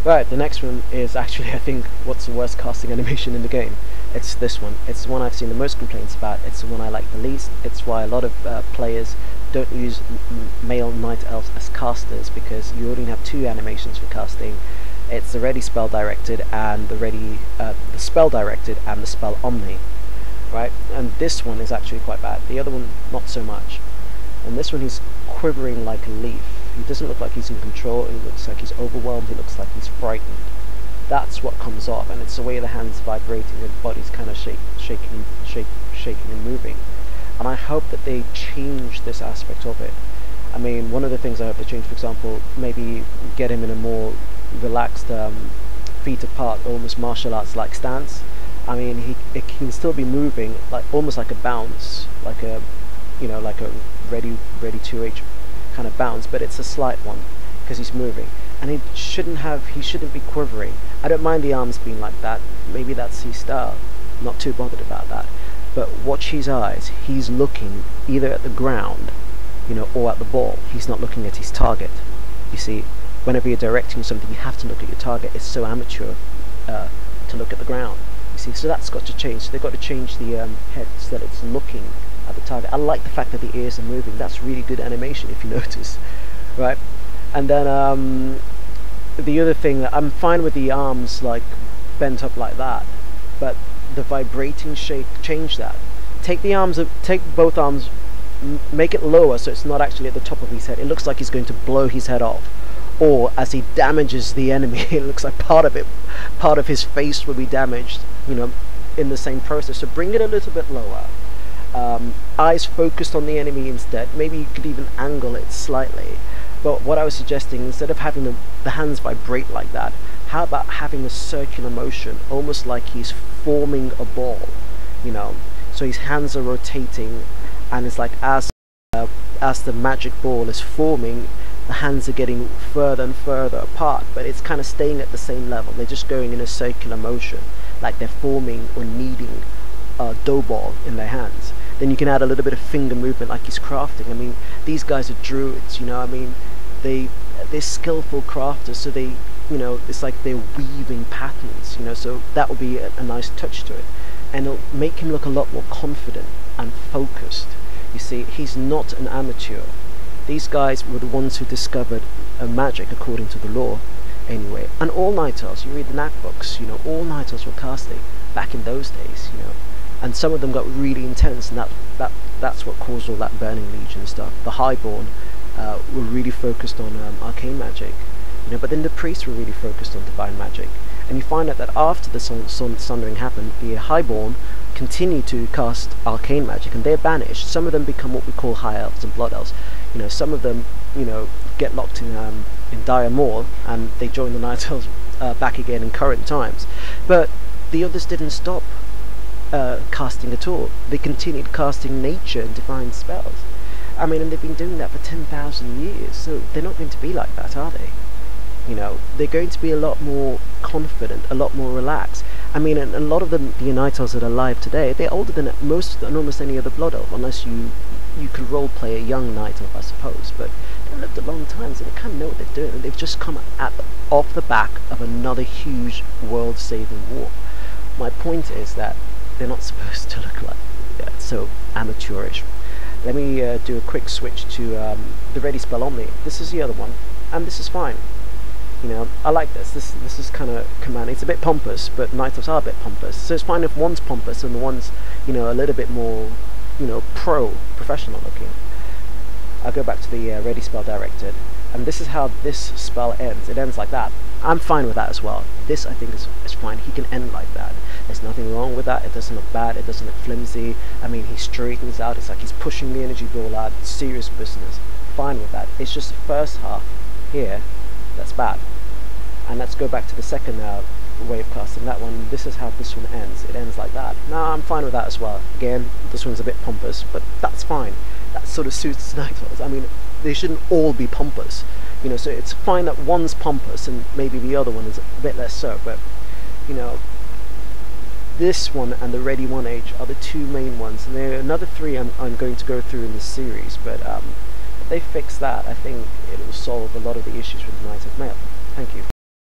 Right, the next one is actually, I think, what's the worst casting animation in the game. It's this one. It's the one I've seen the most complaints about. It's the one I like the least. It's why a lot of players don't use male night elves as casters, because you only have two animations for casting. It's the ReadySpellDirected and the SpellDirected and the Spell Omni, right? And this one is actually quite bad. The other one, not so much. And this one, he's quivering like a leaf. He doesn't look like he's in control. It looks like he's overwhelmed. He looks like he's frightened. That's what comes off, and it's the way the hands vibrating and the body's kind of shaking and moving. And I hope that they change this aspect of it. I mean, one of the things I hope they change, for example, maybe get him in a more relaxed, feet apart, almost martial arts like stance. I mean, it can still be moving, like almost like a bounce, like a, you know, like a ready 2H kind of bounce, but it's a slight one because he's moving, and he shouldn't be quivering. I don't mind the arms being like that. Maybe that's his style. Not too bothered about that. But watch his eyes. He's looking either at the ground, you know, or at the ball. He's not looking at his target. You see, whenever you're directing something, you have to look at your target. It's so amateur to look at the ground. You see, so that's got to change. So they've got to change the head so that it's looking at the target. I like the fact that the ears are moving. That's really good animation, if you notice, right? And then the other thing, I'm fine with the arms like bent up like that, but the vibrating shape, change that. Take both arms, make it lower so it's not actually at the top of his head. It looks like he's going to blow his head off, or as he damages the enemy, it looks like part of his face will be damaged, you know, in the same process. So bring it a little bit lower. Eyes focused on the enemy instead. Maybe you could even angle it slightly. But what I was suggesting, instead of having the hands vibrate like that, how about having a circular motion, almost like he's forming a ball, you know? So his hands are rotating, and it's like as the magic ball is forming, the hands are getting further and further apart, but it's kind of staying at the same level. They're just going in a circular motion, like they're forming or kneading a dough ball in their hands. Then you can add a little bit of finger movement like he's crafting. I mean, these guys are druids, you know. I mean, they're skillful crafters, so they, you know, it's like they're weaving patterns, you know. So that will be a nice touch to it, and it'll make him look a lot more confident and focused. You see, he's not an amateur. These guys were the ones who discovered magic according to the law, anyway. And all night elves, you read the knack books, you know, all night elves were casting back in those days, you know. And some of them got really intense, and that's what caused all that Burning Legion stuff. The Highborn were really focused on arcane magic, you know, but then the priests were really focused on divine magic. And you find out that after the Sundering happened, the Highborn continue to cast arcane magic, and they're banished. Some of them become what we call High Elves and Blood Elves. You know, some of them, you know, get locked in Dire Maul, and they join the Night Elves back again in current times. But the others didn't stop casting at all. They continued casting nature and divine spells. I mean, and they've been doing that for 10,000 years, so they're not going to be like that, are they? You know, they're going to be a lot more confident, a lot more relaxed. I mean, and a lot of the Night Elves that are alive today, they're older than almost any other Blood Elf, unless you could roleplay a young Night Elf, I suppose. But they've lived a long time, so they kind of know what they're doing, and they've just come off the back of another huge world-saving war. My point is that they're not supposed to look like so amateurish. Let me do a quick switch to the ReadySpell Omni. This is the other one, and this is fine. You know, I like this. This is kind of commanding. It's a bit pompous, but Night Elves are a bit pompous. So it's fine if one's pompous and the one's, you know, a little bit more, you know, professional looking. I'll go back to the ReadySpellDirected, and this is how this spell ends. It ends like that. I'm fine with that as well. This, I think, is fine. He can end like that. There's nothing wrong with that. It doesn't look bad. It doesn't look flimsy. I mean, he straightens out. It's like he's pushing the energy ball out. Serious business. Fine with that. It's just the first half here that's bad. And let's go back to the second way of casting that one. This is how this one ends. It ends like that. No, I'm fine with that as well. Again, this one's a bit pompous, but that's fine. That sort of suits Night Elves. I mean, they shouldn't all be pompous. You know, so it's fine that one's pompous and maybe the other one is a bit less so, but, you know, this one and the Ready 1H are the two main ones, and there are another three I'm going to go through in this series, but if they fix that, I think it will solve a lot of the issues with the Night Elf male. Thank you.